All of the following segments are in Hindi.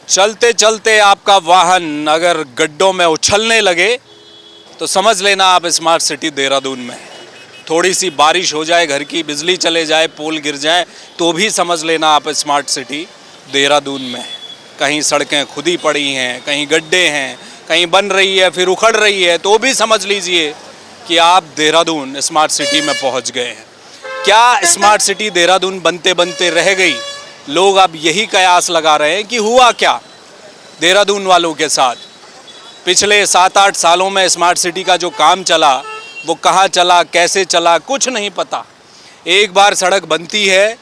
चलते चलते आपका वाहन अगर गड्ढों में उछलने लगे तो समझ लेना आप स्मार्ट सिटी देहरादून में। थोड़ी सी बारिश हो जाए, घर की बिजली चले जाए, पोल गिर जाए तो भी समझ लेना आप स्मार्ट सिटी देहरादून में। कहीं सड़कें खुदी पड़ी हैं, कहीं गड्ढे हैं, कहीं बन रही है फिर उखड़ रही है तो भी समझ लीजिए कि आप देहरादून स्मार्ट सिटी में पहुंच गए हैं। क्या स्मार्ट सिटी देहरादून बनते बनते रह गई? लोग अब यही कयास लगा रहे हैं कि हुआ क्या देहरादून वालों के साथ। पिछले 7-8 सालों में स्मार्ट सिटी का जो काम चला वो कहाँ चला, कैसे चला, कुछ नहीं पता। एक बार सड़क बनती है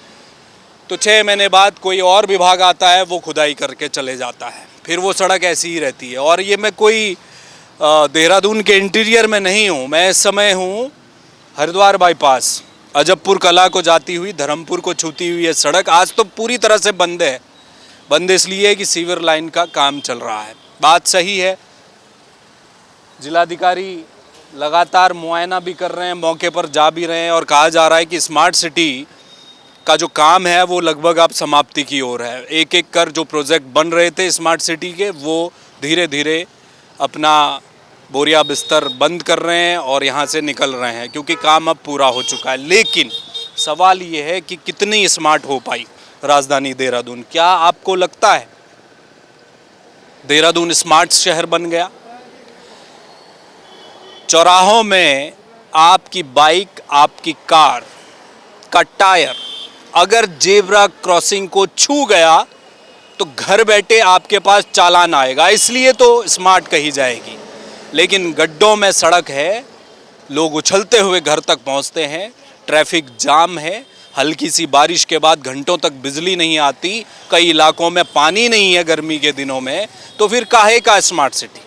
तो 6 महीने बाद कोई और विभाग आता है, वो खुदाई करके चले जाता है, फिर वो सड़क ऐसी ही रहती है। और ये मैं कोई देहरादून के इंटीरियर में नहीं हूँ, मैं इस समय हूँ हरिद्वार बाईपास, अजबपुर कला को जाती हुई, धर्मपुर को छूती हुई ये सड़क आज तो पूरी तरह से बंद है। बंद इसलिए कि सीवर लाइन का काम चल रहा है। बात सही है, जिलाधिकारी लगातार मुआयना भी कर रहे हैं, मौके पर जा भी रहे हैं और कहा जा रहा है कि स्मार्ट सिटी का जो काम है वो लगभग अब समाप्ति की ओर है। एक एक कर जो प्रोजेक्ट बन रहे थे स्मार्ट सिटी के वो धीरे धीरे अपना बोरिया बिस्तर बंद कर रहे हैं और यहाँ से निकल रहे हैं क्योंकि काम अब पूरा हो चुका है। लेकिन सवाल ये है कि कितनी स्मार्ट हो पाई राजधानी देहरादून। क्या आपको लगता है देहरादून स्मार्ट शहर बन गया? चौराहों में आपकी बाइक, आपकी कार का टायर अगर जेब्रा क्रॉसिंग को छू गया तो घर बैठे आपके पास चालान आएगा, इसलिए तो स्मार्ट कही जाएगी। लेकिन गड्ढों में सड़क है, लोग उछलते हुए घर तक पहुंचते हैं, ट्रैफिक जाम है, हल्की सी बारिश के बाद घंटों तक बिजली नहीं आती, कई इलाकों में पानी नहीं है गर्मी के दिनों में, तो फिर काहे का स्मार्ट सिटी?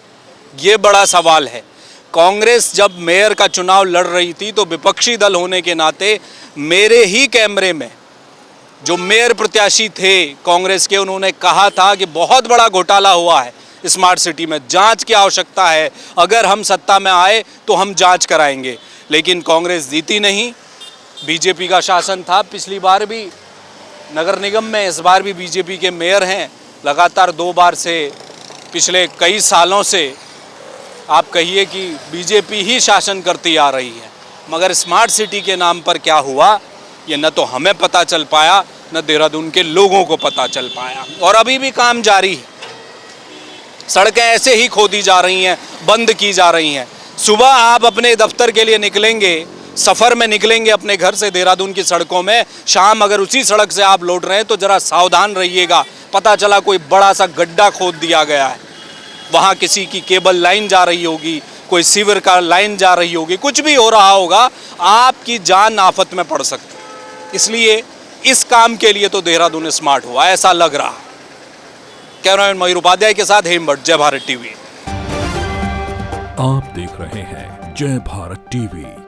ये बड़ा सवाल है। कांग्रेस जब मेयर का चुनाव लड़ रही थी तो विपक्षी दल होने के नाते मेरे ही कैमरे में जो मेयर प्रत्याशी थे कांग्रेस के, उन्होंने कहा था कि बहुत बड़ा घोटाला हुआ है स्मार्ट सिटी में, जांच की आवश्यकता है, अगर हम सत्ता में आए तो हम जांच कराएंगे। लेकिन कांग्रेस जीती नहीं, बीजेपी का शासन था पिछली बार भी नगर निगम में, इस बार भी बीजेपी के मेयर हैं। लगातार 2 बार से पिछले कई सालों से आप कहिए कि बीजेपी ही शासन करती आ रही है, मगर स्मार्ट सिटी के नाम पर क्या हुआ ये न तो हमें पता चल पाया, न देहरादून के लोगों को पता चल पाया। और अभी भी काम जारी है, सड़कें ऐसे ही खोदी जा रही हैं, बंद की जा रही हैं। सुबह आप अपने दफ्तर के लिए निकलेंगे, सफ़र में निकलेंगे अपने घर से देहरादून की सड़कों में, शाम अगर उसी सड़क से आप लौट रहे हैं तो ज़रा सावधान रहिएगा। पता चला कोई बड़ा सा गड्ढा खोद दिया गया है, वहाँ किसी की केबल लाइन जा रही होगी, कोई सीवर का लाइन जा रही होगी, कुछ भी हो रहा होगा, आपकी जान आफत में पड़ सकती है। इसलिए इस काम के लिए तो देहरादून स्मार्ट हुआ, ऐसा लग रहा। कैमरामैन मयूर उपाध्याय के साथ हेमभट्ट, जय भारत टीवी। आप देख रहे हैं जय भारत टीवी।